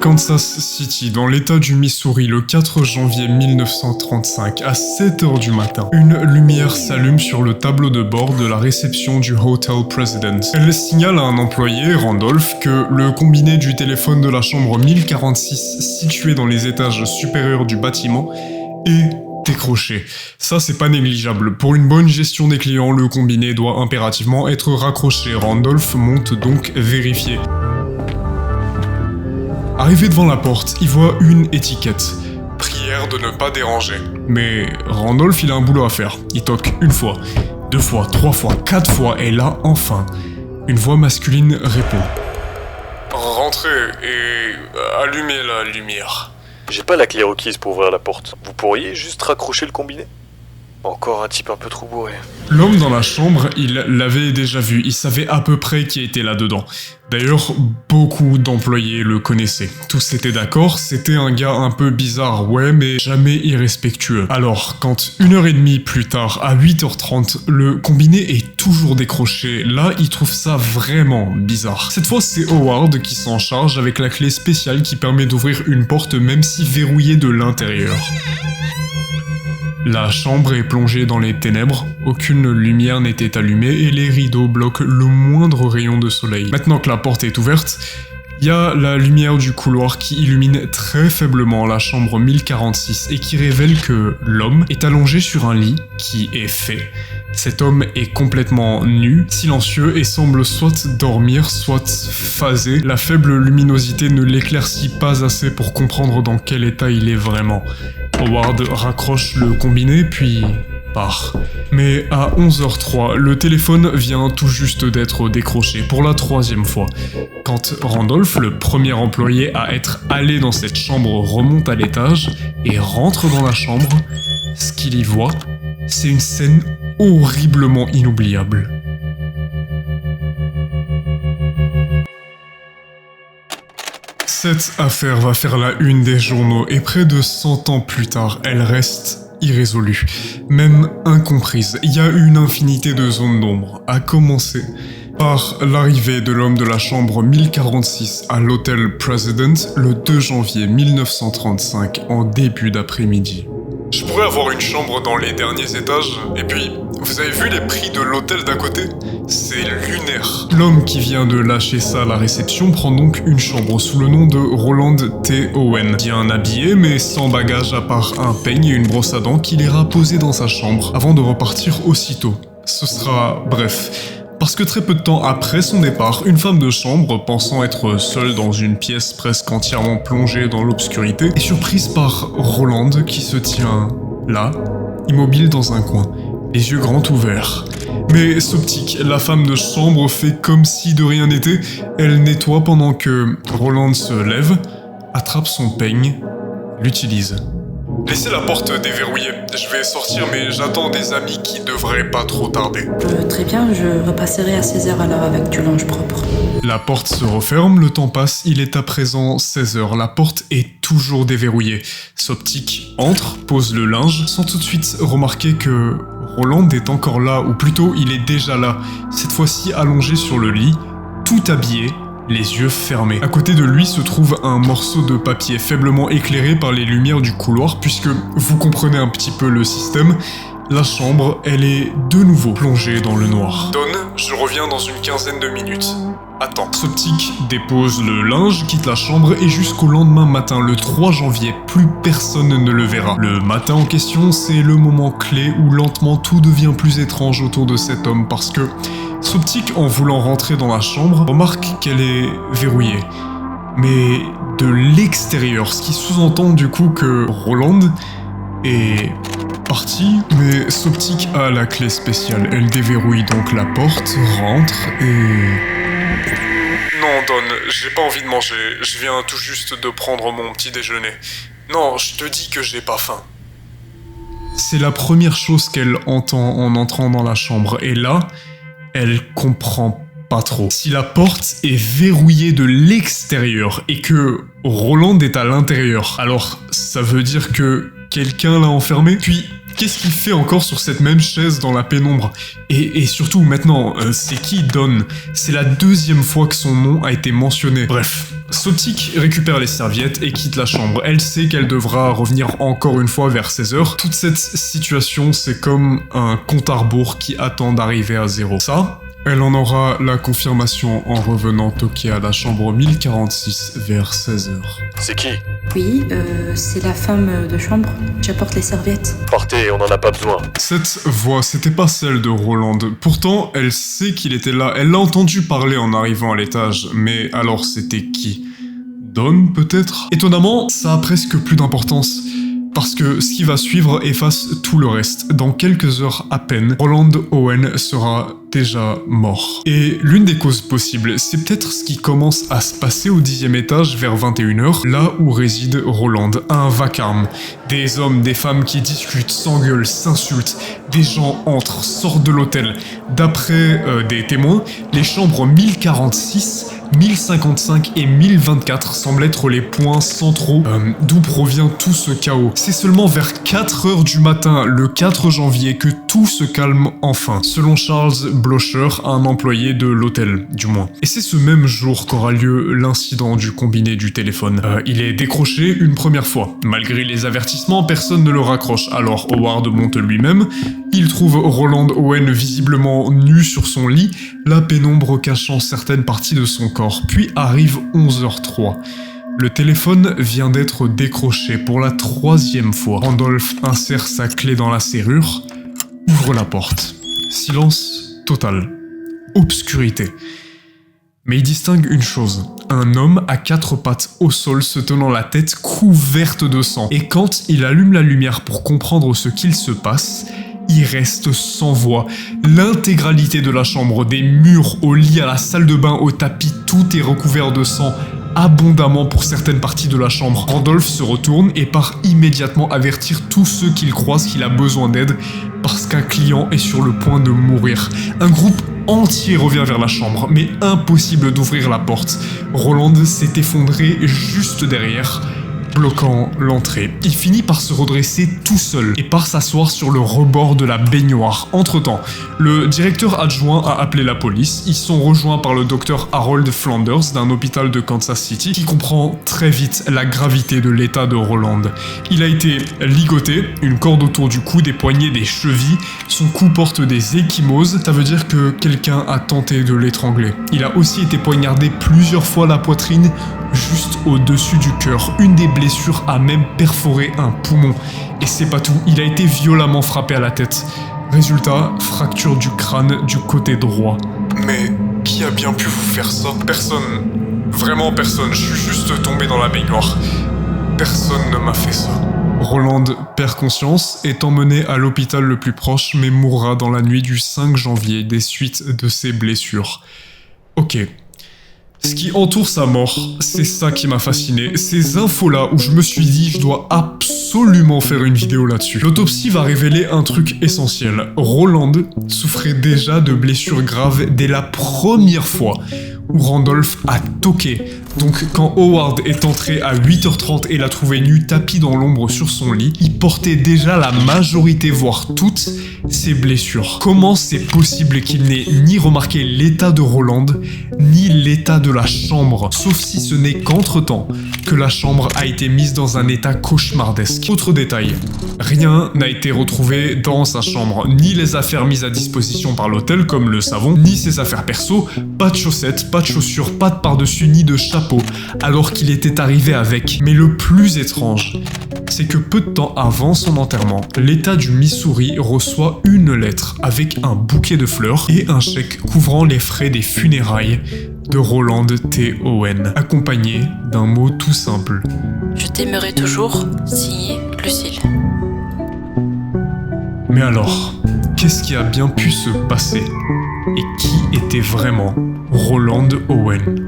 Kansas City, dans l'état du Missouri, le 4 janvier 1935, à 7h du matin, une lumière s'allume sur le tableau de bord de la réception du Hotel President. Elle signale à un employé, Randolph, que le combiné du téléphone de la chambre 1046, situé dans les étages supérieurs du bâtiment, est décroché. Ça, c'est pas négligeable. Pour une bonne gestion des clients, le combiné doit impérativement être raccroché. Randolph monte donc vérifier. Arrivé devant la porte, il voit une étiquette. Prière de ne pas déranger. Mais Randolph, il a un boulot à faire. Il toque une fois, 2 fois, 3 fois, 4 fois, et là, enfin, une voix masculine répond. Rentrez et allumez la lumière. J'ai pas la clé requise pour ouvrir la porte. Vous pourriez juste raccrocher le combiné? Encore un type un peu trop bourré. L'homme dans la chambre, il l'avait déjà vu, il savait à peu près qui était là-dedans. D'ailleurs, beaucoup d'employés le connaissaient. Tous étaient d'accord, c'était un gars un peu bizarre, ouais, mais jamais irrespectueux. Alors, quand 1h30 plus tard, à 8h30, le combiné est toujours décroché, là, il trouve ça vraiment bizarre. Cette fois, c'est Howard qui s'en charge avec la clé spéciale qui permet d'ouvrir une porte même si verrouillée de l'intérieur. La chambre est plongée dans les ténèbres, aucune lumière n'était allumée et les rideaux bloquent le moindre rayon de soleil. Maintenant que la porte est ouverte, il y a la lumière du couloir qui illumine très faiblement la chambre 1046 et qui révèle que l'homme est allongé sur un lit qui est fait. Cet homme est complètement nu, silencieux et semble soit dormir, soit phasé. La faible luminosité ne l'éclaircit pas assez pour comprendre dans quel état il est vraiment. Howard raccroche le combiné, puis part. Mais à 11h03, le téléphone vient tout juste d'être décroché pour la 3e fois. Quand Randolph, le premier employé à être allé dans cette chambre, remonte à l'étage et rentre dans la chambre, ce qu'il y voit, c'est une scène horriblement inoubliable. Cette affaire va faire la une des journaux et près de 100 ans plus tard, elle reste irrésolue, même incomprise. Il y a une infinité de zones d'ombre, à commencer par l'arrivée de l'homme de la chambre 1046 à l'Hotel President le 2 janvier 1935 en début d'après-midi. Je pourrais avoir une chambre dans les derniers étages, et puis, vous avez vu les prix de l'hôtel d'à côté? C'est lunaire. L'homme qui vient de lâcher ça à la réception prend donc une chambre sous le nom de Roland T. Owen. Bien habillé, mais sans bagage à part un peigne et une brosse à dents qu'il ira poser dans sa chambre avant de repartir aussitôt. Ce sera bref. Parce que très peu de temps après son départ, une femme de chambre, pensant être seule dans une pièce presque entièrement plongée dans l'obscurité, est surprise par Roland qui se tient là, immobile dans un coin, les yeux grands ouverts. Mais Soptique, la femme de chambre, fait comme si de rien n'était, elle nettoie pendant que Roland se lève, attrape son peigne, l'utilise. Laissez la porte déverrouillée. Je vais sortir, mais j'attends des amis qui devraient pas trop tarder. Très bien, je repasserai à 16h alors avec du linge propre. La porte se referme, le temps passe, il est à présent 16h. La porte est toujours déverrouillée. Soptique entre, pose le linge, sans tout de suite remarquer que Roland est encore là, ou plutôt il est déjà là. Cette fois-ci allongé sur le lit, tout habillé, les yeux fermés. À côté de lui se trouve un morceau de papier faiblement éclairé par les lumières du couloir, puisque vous comprenez un petit peu le système. La chambre, elle est de nouveau plongée dans le noir. Donne, je reviens dans une quinzaine de minutes. Attends. Soptique dépose le linge, quitte la chambre et jusqu'au lendemain matin, le 3 janvier, plus personne ne le verra. Le matin en question, c'est le moment clé où lentement tout devient plus étrange autour de cet homme parce que Soptique, en voulant rentrer dans la chambre, remarque qu'elle est verrouillée. Mais de l'extérieur, ce qui sous-entend du coup que Roland est parti, mais Soptique a la clé spéciale. Elle déverrouille donc la porte, rentre et... Non, Don, j'ai pas envie de manger. Je viens tout juste de prendre mon petit déjeuner. Non, je te dis que j'ai pas faim. C'est la première chose qu'elle entend en entrant dans la chambre. Et là, elle comprend pas trop. Si la porte est verrouillée de l'extérieur et que Roland est à l'intérieur, alors ça veut dire que quelqu'un l'a enfermé? Puis, qu'est-ce qu'il fait encore sur cette même chaise dans la pénombre? Et surtout, maintenant, c'est qui Don? C'est la 2e fois que son nom a été mentionné. Bref, Soptic récupère les serviettes et quitte la chambre. Elle sait qu'elle devra revenir encore une fois vers 16h. Toute cette situation, c'est comme un compte à rebours qui attend d'arriver à zéro. Ça, elle en aura la confirmation en revenant toquer à la chambre 1046 vers 16h. C'est qui? Oui, c'est la femme de chambre. J'apporte les serviettes. Partez, on n'en a pas besoin. Cette voix, c'était pas celle de Roland. Pourtant, elle sait qu'il était là. Elle l'a entendu parler en arrivant à l'étage. Mais alors, c'était qui? Dawn, peut-être? Étonnamment, ça a presque plus d'importance. Parce que ce qui va suivre efface tout le reste. Dans quelques heures à peine, Roland Owen sera déjà mort. Et l'une des causes possibles, c'est peut-être ce qui commence à se passer au 10e étage vers 21h, là où réside Roland, un vacarme. Des hommes, des femmes qui discutent, s'engueulent, s'insultent, des gens entrent, sortent de l'hôtel. D'après des témoins, les chambres 1046, 1055 et 1024 semblent être les points centraux d'où provient tout ce chaos. C'est seulement vers 4h du matin, le 4 janvier, que tout se calme enfin, selon Charles Blocher, un employé de l'hôtel, du moins. Et c'est ce même jour qu'aura lieu l'incident du combiné du téléphone. Il est décroché une première fois. Malgré les avertissements, personne ne le raccroche, alors Howard monte lui-même. Il trouve Roland Owen visiblement nu sur son lit, la pénombre cachant certaines parties de son corps. Puis arrive 11h03. Le téléphone vient d'être décroché pour la 3e fois. Randolph insère sa clé dans la serrure, ouvre la porte. Silence total. Obscurité. Mais il distingue une chose. Un homme à 4 pattes au sol se tenant la tête couverte de sang. Et quand il allume la lumière pour comprendre ce qu'il se passe, il reste sans voix. L'intégralité de la chambre, des murs, au lit, à la salle de bain, au tapis, tout est recouvert de sang. Abondamment pour certaines parties de la chambre. Randolph se retourne et part immédiatement avertir tous ceux qu'il croise qu'il a besoin d'aide parce qu'un client est sur le point de mourir. Un groupe entier revient vers la chambre, mais impossible d'ouvrir la porte. Roland s'est effondré juste derrière, bloquant l'entrée. Il finit par se redresser tout seul et par s'asseoir sur le rebord de la baignoire. Entre-temps, le directeur adjoint a appelé la police. Ils sont rejoints par le docteur Harold Flanders d'un hôpital de Kansas City qui comprend très vite la gravité de l'état de Roland. Il a été ligoté, une corde autour du cou, des poignets, des chevilles. Son cou porte des ecchymoses, ça veut dire que quelqu'un a tenté de l'étrangler. Il a aussi été poignardé plusieurs fois la poitrine, juste au-dessus du cœur. Une des blessures a même perforé un poumon. Et c'est pas tout, il a été violemment frappé à la tête. Résultat, fracture du crâne du côté droit. Mais qui a bien pu vous faire ça? Personne. Vraiment personne. Je suis juste tombé dans la baignoire. Personne ne m'a fait ça. Roland perd conscience, est emmené à l'hôpital le plus proche, mais mourra dans la nuit du 5 janvier des suites de ses blessures. Ok. Ce qui entoure sa mort, c'est ça qui m'a fasciné. Ces infos-là où je me suis dit je dois absolument faire une vidéo là-dessus. L'autopsie va révéler un truc essentiel. Roland souffrait déjà de blessures graves dès la première fois où Randolph a toqué. Donc quand Howard est entré à 8h30 et l'a trouvé nu tapis dans l'ombre sur son lit, il portait déjà la majorité, voire toutes, ses blessures. Comment c'est possible qu'il n'ait ni remarqué l'état de Roland, ni l'état de la chambre, sauf si ce n'est qu'entre-temps que la chambre a été mise dans un état cauchemardesque. Autre détail, rien n'a été retrouvé dans sa chambre, ni les affaires mises à disposition par l'hôtel comme le savon, ni ses affaires perso, pas de chaussettes, pas de chaussures, pas de pardessus, ni de chapeau, alors qu'il était arrivé avec. Mais le plus étrange, c'est que peu de temps avant son enterrement, l'État du Missouri reçoit une lettre avec un bouquet de fleurs et un chèque couvrant les frais des funérailles de Roland T. Owen, accompagné d'un mot tout simple. Je t'aimerai toujours, signé Lucille. Mais alors, qu'est-ce qui a bien pu se passer? Et qui était vraiment Roland Owen?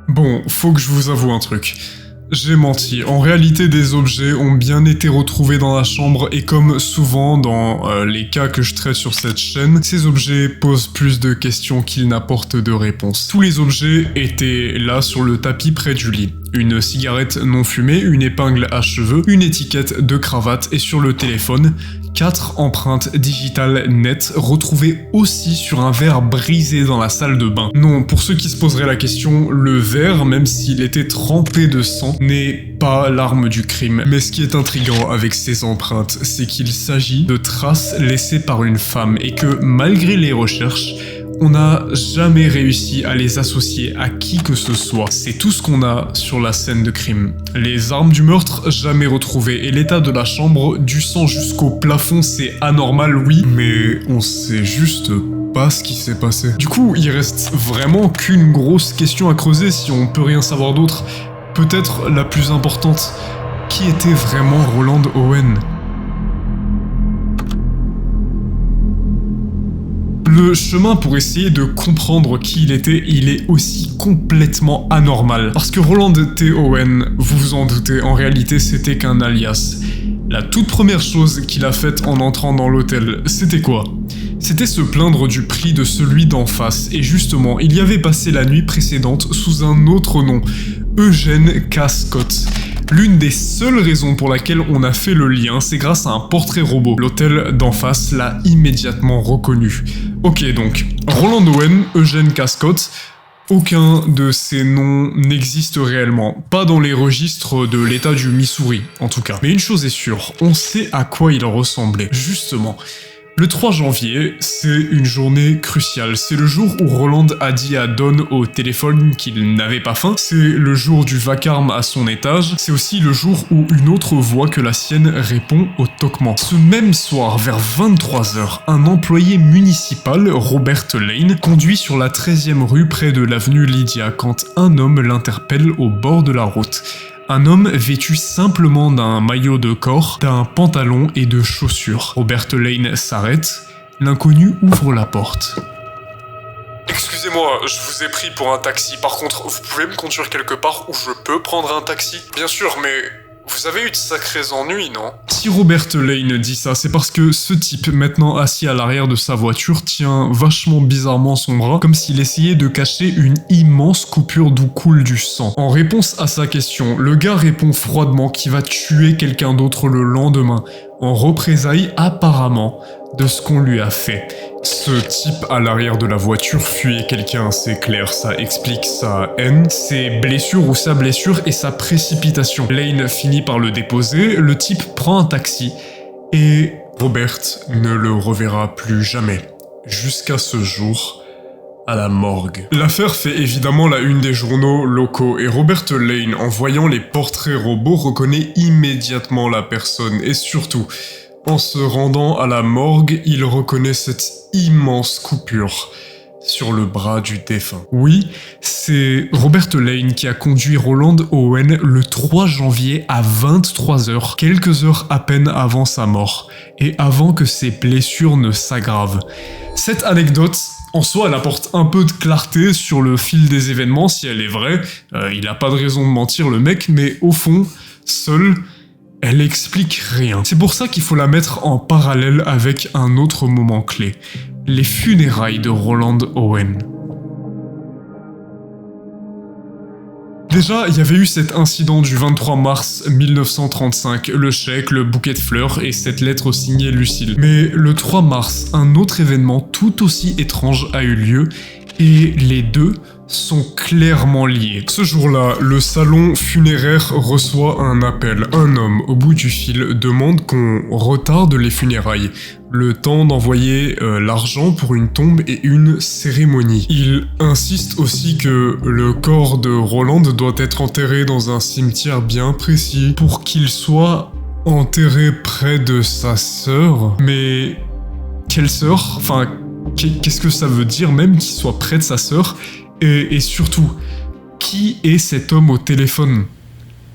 Bon, faut que je vous avoue un truc. J'ai menti. En réalité, des objets ont bien été retrouvés dans la chambre et comme souvent dans les cas que je traite sur cette chaîne, ces objets posent plus de questions qu'ils n'apportent de réponses. Tous les objets étaient là sur le tapis près du lit. Une cigarette non fumée, une épingle à cheveux, une étiquette de cravate et sur le téléphone, 4 empreintes digitales nettes retrouvées aussi sur un verre brisé dans la salle de bain. Non, pour ceux qui se poseraient la question, le verre, même s'il était trempé de sang, n'est pas l'arme du crime. Mais ce qui est intriguant avec ces empreintes, c'est qu'il s'agit de traces laissées par une femme et que malgré les recherches, on n'a jamais réussi à les associer à qui que ce soit. C'est tout ce qu'on a sur la scène de crime. Les armes du meurtre, jamais retrouvées. Et l'état de la chambre, du sang jusqu'au plafond, c'est anormal, oui. Mais on sait juste pas ce qui s'est passé. Du coup, il reste vraiment qu'une grosse question à creuser si on peut rien savoir d'autre. Peut-être la plus importante. Qui était vraiment Roland Owen ? Le chemin pour essayer de comprendre qui il était, il est aussi complètement anormal. Parce que Roland T. Owen, vous vous en doutez, en réalité c'était qu'un alias. La toute première chose qu'il a faite en entrant dans l'hôtel, c'était quoi ? C'était se plaindre du prix de celui d'en face, et justement, il y avait passé la nuit précédente sous un autre nom, Eugène K. Scott. L'une des seules raisons pour laquelle on a fait le lien, c'est grâce à un portrait robot. L'hôtel d'en face l'a immédiatement reconnu. Ok donc, Roland Owen, Eugène K. Scott, aucun de ces noms n'existe réellement. Pas dans les registres de l'état du Missouri, en tout cas. Mais une chose est sûre, on sait à quoi il ressemblait. Justement, le 3 janvier, c'est une journée cruciale. C'est le jour où Roland a dit à Don au téléphone qu'il n'avait pas faim. C'est le jour du vacarme à son étage. C'est aussi le jour où une autre voix que la sienne répond au toquement. Ce même soir, vers 23h, un employé municipal, Robert Lane, conduit sur la 13e rue près de l'avenue Lydia quand un homme l'interpelle au bord de la route. Un homme vêtu simplement d'un maillot de corps, d'un pantalon et de chaussures. Robert Lane s'arrête, l'inconnu ouvre la porte. Excusez-moi, je vous ai pris pour un taxi. Par contre, vous pouvez me conduire quelque part où je peux prendre un taxi ? Bien sûr, mais vous avez eu de sacrés ennuis, non ? Si Robert Lane dit ça, c'est parce que ce type, maintenant assis à l'arrière de sa voiture, tient vachement bizarrement son bras, comme s'il essayait de cacher une immense coupure d'où coule du sang. En réponse à sa question, le gars répond froidement qu'il va tuer quelqu'un d'autre le lendemain, en représailles apparemment de ce qu'on lui a fait. Ce type à l'arrière de la voiture fuyait quelqu'un, c'est clair, ça explique sa haine, ses blessures ou sa blessure et sa précipitation. Lane finit par le déposer, le type prend un taxi et Robert ne le reverra plus jamais, jusqu'à ce jour, à la morgue. L'affaire fait évidemment la une des journaux locaux et Robert Lane, en voyant les portraits robots, reconnaît immédiatement la personne et surtout, en se rendant à la morgue, il reconnaît cette immense coupure sur le bras du défunt. Oui, c'est Robert Lane qui a conduit Roland Owen le 3 janvier à 23h, quelques heures à peine avant sa mort, et avant que ses blessures ne s'aggravent. Cette anecdote, en soi, elle apporte un peu de clarté sur le fil des événements, si elle est vraie. Il a pas de raison de mentir, le mec, mais au fond, seul, elle explique rien. C'est pour ça qu'il faut la mettre en parallèle avec un autre moment clé. Les funérailles de Roland Owen. Déjà, il y avait eu cet incident du 23 mars 1935, le chèque, le bouquet de fleurs et cette lettre signée Lucille. Mais le 3 mars, un autre événement tout aussi étrange a eu lieu et les deux sont clairement liés. Ce jour-là, le salon funéraire reçoit un appel. Un homme au bout du fil demande qu'on retarde les funérailles, le temps d'envoyer l'argent pour une tombe et une cérémonie. Il insiste aussi que le corps de Roland doit être enterré dans un cimetière bien précis pour qu'il soit enterré près de sa sœur. Mais quelle sœur ? Enfin, qu'est-ce que ça veut dire même qu'il soit près de sa sœur ? Et surtout, qui est cet homme au téléphone ?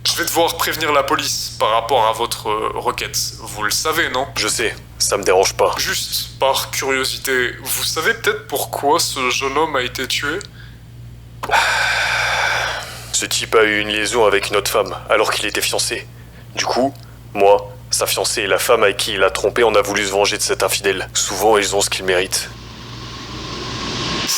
Je vais devoir prévenir la police par rapport à votre requête. Vous le savez, non ? Je sais, ça me dérange pas. Juste par curiosité, vous savez peut-être pourquoi ce jeune homme a été tué ? Ce type a eu une liaison avec une autre femme alors qu'il était fiancé. Du coup, moi, sa fiancée et la femme avec qui il a trompé, on a voulu se venger de cet infidèle. Souvent, ils ont ce qu'ils méritent.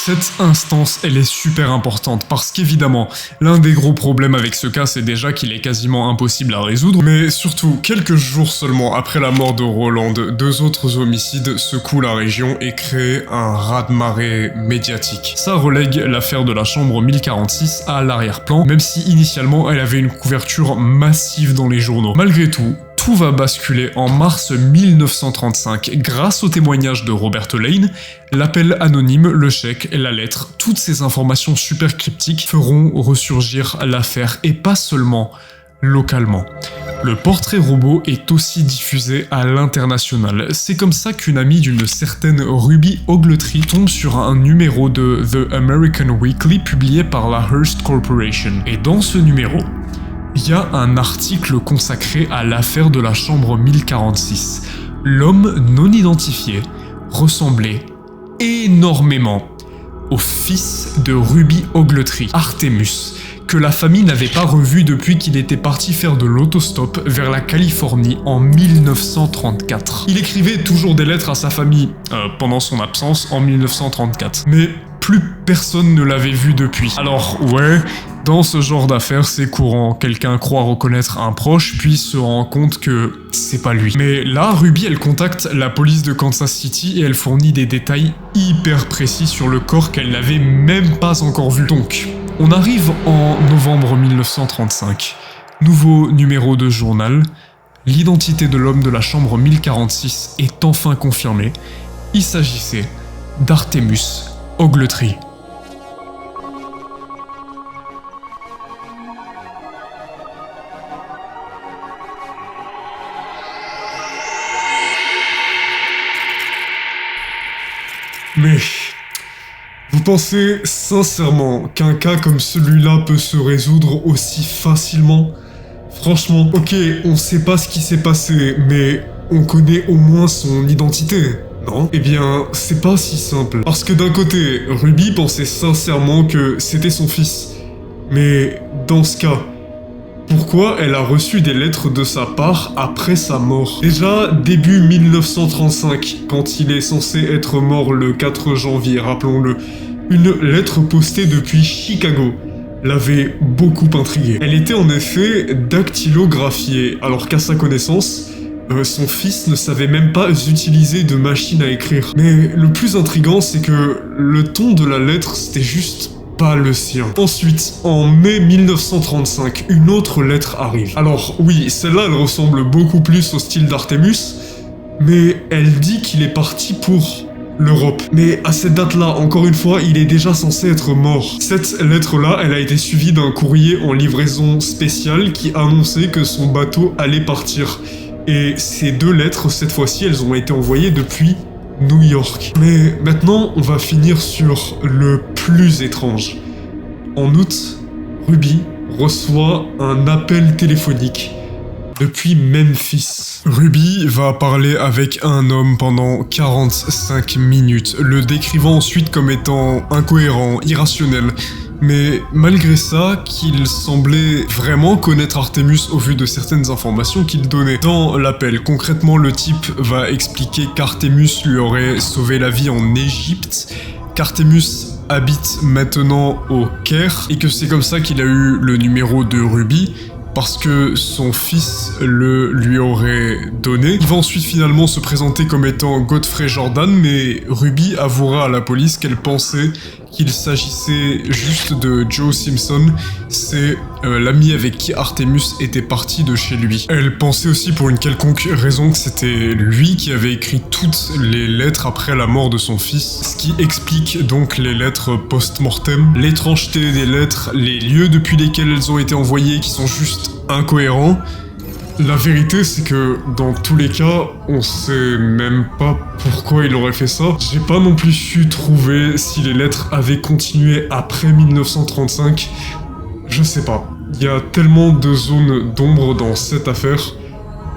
Cette instance, elle est super importante parce qu'évidemment, l'un des gros problèmes avec ce cas, c'est déjà qu'il est quasiment impossible à résoudre, mais surtout, quelques jours seulement après la mort de Roland, 2 autres homicides secouent la région et créent un raz-de-marée médiatique. Ça relègue l'affaire de la chambre 1046 à l'arrière-plan, même si initialement elle avait une couverture massive dans les journaux. Malgré tout va basculer en mars 1935 grâce au témoignage de Robert Lane. L'appel anonyme, le chèque, la lettre, toutes ces informations super cryptiques feront ressurgir l'affaire et pas seulement localement. Le portrait robot est aussi diffusé à l'international. C'est comme ça qu'une amie d'une certaine Ruby Ogletree tombe sur un numéro de The American Weekly publié par la Hearst Corporation. Et dans ce numéro, il y a un article consacré à l'affaire de la chambre 1046. L'homme non identifié ressemblait énormément au fils de Ruby Ogletree, Artemus, que la famille n'avait pas revu depuis qu'il était parti faire de l'autostop vers la Californie en 1934. Il écrivait toujours des lettres à sa famille pendant son absence en 1934, mais plus personne ne l'avait vu depuis. Alors ouais, dans ce genre d'affaires, c'est courant. Quelqu'un croit reconnaître un proche, puis se rend compte que c'est pas lui. Mais là, Ruby, elle contacte la police de Kansas City et elle fournit des détails hyper précis sur le corps qu'elle n'avait même pas encore vu. Donc, on arrive en novembre 1935. Nouveau numéro de journal. L'identité de l'homme de la chambre 1046 est enfin confirmée. Il s'agissait d'Artemus Ogletree. Mais vous pensez sincèrement qu'un cas comme celui-là peut se résoudre aussi facilement? Franchement, ok, on sait pas ce qui s'est passé, mais on connaît au moins son identité, non? Eh bien, c'est pas si simple. Parce que d'un côté, Ruby pensait sincèrement que c'était son fils. Mais dans ce cas, pourquoi elle a reçu des lettres de sa part après sa mort? Déjà, début 1935, quand il est censé être mort le 4 janvier, rappelons-le, une lettre postée depuis Chicago l'avait beaucoup intrigué. Elle était en effet dactylographiée, alors qu'à sa connaissance, son fils ne savait même pas utiliser de machine à écrire. Mais le plus intriguant, c'est que le ton de la lettre, c'était juste pas le sien. Ensuite, en mai 1935, une autre lettre arrive. Alors oui, celle-là, elle ressemble beaucoup plus au style d'Artemus, mais elle dit qu'il est parti pour l'Europe. Mais à cette date-là, encore une fois, il est déjà censé être mort. Cette lettre-là, elle a été suivie d'un courrier en livraison spéciale qui annonçait que son bateau allait partir. Et ces 2 lettres, cette fois-ci, elles ont été envoyées depuis New York. Mais maintenant, on va finir sur le plus étrange. En août, Ruby reçoit un appel téléphonique depuis Memphis. Ruby va parler avec un homme pendant 45 minutes, le décrivant ensuite comme étant incohérent, irrationnel. Mais malgré ça, qu'il semblait vraiment connaître Artemus au vu de certaines informations qu'il donnait. Dans l'appel, concrètement, le type va expliquer qu'Artemus lui aurait sauvé la vie en Égypte, qu'Artemus habite maintenant au Caire, et que c'est comme ça qu'il a eu le numéro de Ruby, parce que son fils le lui aurait donné. Il va ensuite finalement se présenter comme étant Godfrey Jordan, mais Ruby avouera à la police qu'elle pensait qu'il s'agissait juste de Joe Simpson, c'est l'ami avec qui Artemus était parti de chez lui. Elle pensait aussi pour une quelconque raison que c'était lui qui avait écrit toutes les lettres après la mort de son fils, ce qui explique donc les lettres post-mortem, l'étrangeté des lettres, les lieux depuis lesquels elles ont été envoyées qui sont juste incohérents. La vérité, c'est que dans tous les cas, on sait même pas pourquoi il aurait fait ça. J'ai pas non plus su trouver si les lettres avaient continué après 1935. Je sais pas. Il y a tellement de zones d'ombre dans cette affaire.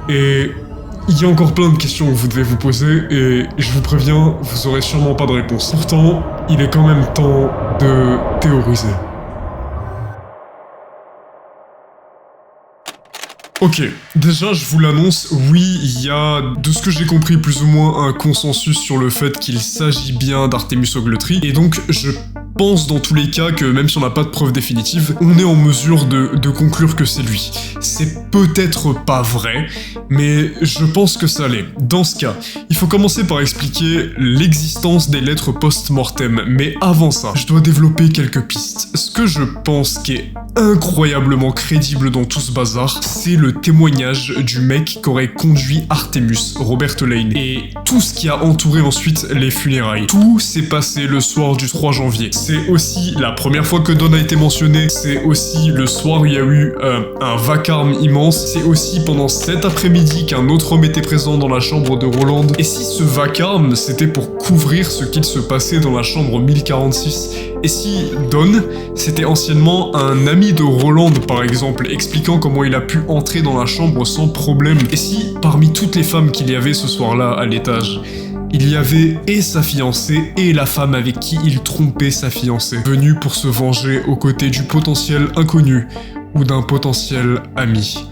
Et il y a encore plein de questions que vous devez vous poser. Et je vous préviens, vous aurez sûrement pas de réponse. Pourtant, il est quand même temps de théoriser. Ok, déjà je vous l'annonce, oui, il y a, de ce que j'ai compris, plus ou moins un consensus sur le fait qu'il s'agit bien d'Artemus Ogletree, et donc je pense dans tous les cas que même si on n'a pas de preuve définitive, on est en mesure de conclure que c'est lui. C'est peut-être pas vrai, mais je pense que ça l'est. Dans ce cas, il faut commencer par expliquer l'existence des lettres post-mortem, mais avant ça, je dois développer quelques pistes. Ce que je pense qui est incroyablement crédible dans tout ce bazar, c'est le témoignage du mec qui aurait conduit Artemus, Robert Lane, et tout ce qui a entouré ensuite les funérailles. Tout s'est passé le soir du 3 janvier. C'est aussi la première fois que Don a été mentionné, c'est aussi le soir où il y a eu un vacarme immense, c'est aussi pendant cet après-midi qu'un autre homme était présent dans la chambre de Roland. Et si ce vacarme, c'était pour couvrir ce qu'il se passait dans la chambre 1046, et si Don, c'était anciennement un ami de Roland par exemple, expliquant comment il a pu entrer dans la chambre sans problème, et si parmi toutes les femmes qu'il y avait ce soir-là à l'étage, il y avait et sa fiancée et la femme avec qui il trompait sa fiancée, venue pour se venger aux côtés du potentiel inconnu ou d'un potentiel ami.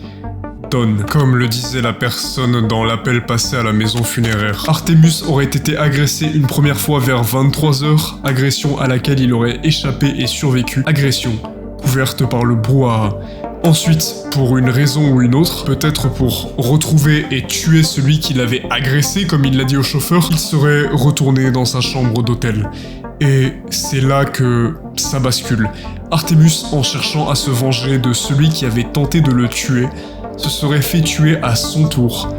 Don, comme le disait la personne dans l'appel passé à la maison funéraire. Artemus aurait été agressé une première fois vers 23 h, agression à laquelle il aurait échappé et survécu, agression couverte par le brouhaha. Ensuite, pour une raison ou une autre, peut-être pour retrouver et tuer celui qui l'avait agressé, comme il l'a dit au chauffeur, il serait retourné dans sa chambre d'hôtel. Et c'est là que ça bascule. Artemus, en cherchant à se venger de celui qui avait tenté de le tuer, se serait fait tuer à son tour,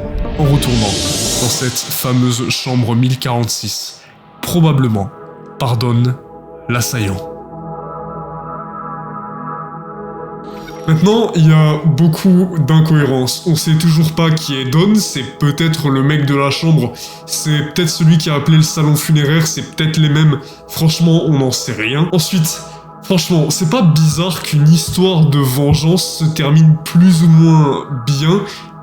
en retournant dans cette fameuse chambre 1046. Probablement, pardonne l'assaillant. Maintenant, il y a beaucoup d'incohérences. On sait toujours pas qui est Don, c'est peut-être le mec de la chambre, c'est peut-être celui qui a appelé le salon funéraire, c'est peut-être les mêmes. Franchement, on n'en sait rien. Ensuite, franchement, c'est pas bizarre qu'une histoire de vengeance se termine plus ou moins bien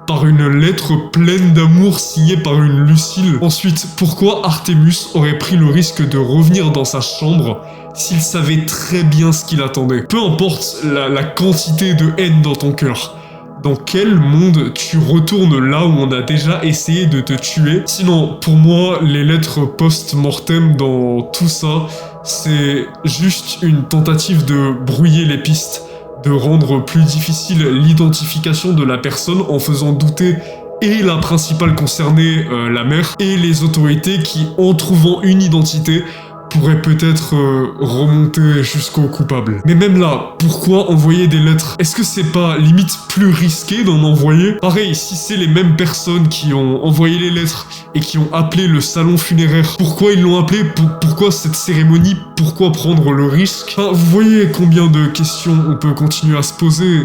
par une lettre pleine d'amour signée par une Lucille. Ensuite, pourquoi Artemus aurait pris le risque de revenir dans sa chambre s'il savait très bien ce qu'il attendait? Peu importe la quantité de haine dans ton cœur. Dans quel monde tu retournes là où on a déjà essayé de te tuer? Sinon, pour moi, les lettres post-mortem dans tout ça, c'est juste une tentative de brouiller les pistes, de rendre plus difficile l'identification de la personne en faisant douter et la principale concernée, la mère, et les autorités qui, en trouvant une identité, pourrait peut-être remonter jusqu'au coupable. Mais même là, pourquoi envoyer des lettres? Est-ce que c'est pas limite plus risqué d'en envoyer? Pareil, si c'est les mêmes personnes qui ont envoyé les lettres et qui ont appelé le salon funéraire, pourquoi ils l'ont appelé? Pourquoi cette cérémonie? Pourquoi prendre le risque? Enfin, vous voyez combien de questions on peut continuer à se poser.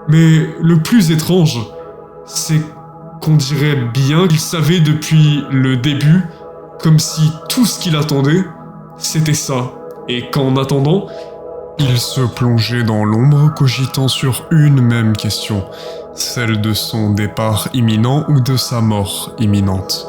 Mais le plus étrange, c'est qu'on dirait bien qu'il savait depuis le début, comme si tout ce qu'il attendait, c'était ça. Et qu'en attendant, il se plongeait dans l'ombre, cogitant sur une même question, celle de son départ imminent ou de sa mort imminente.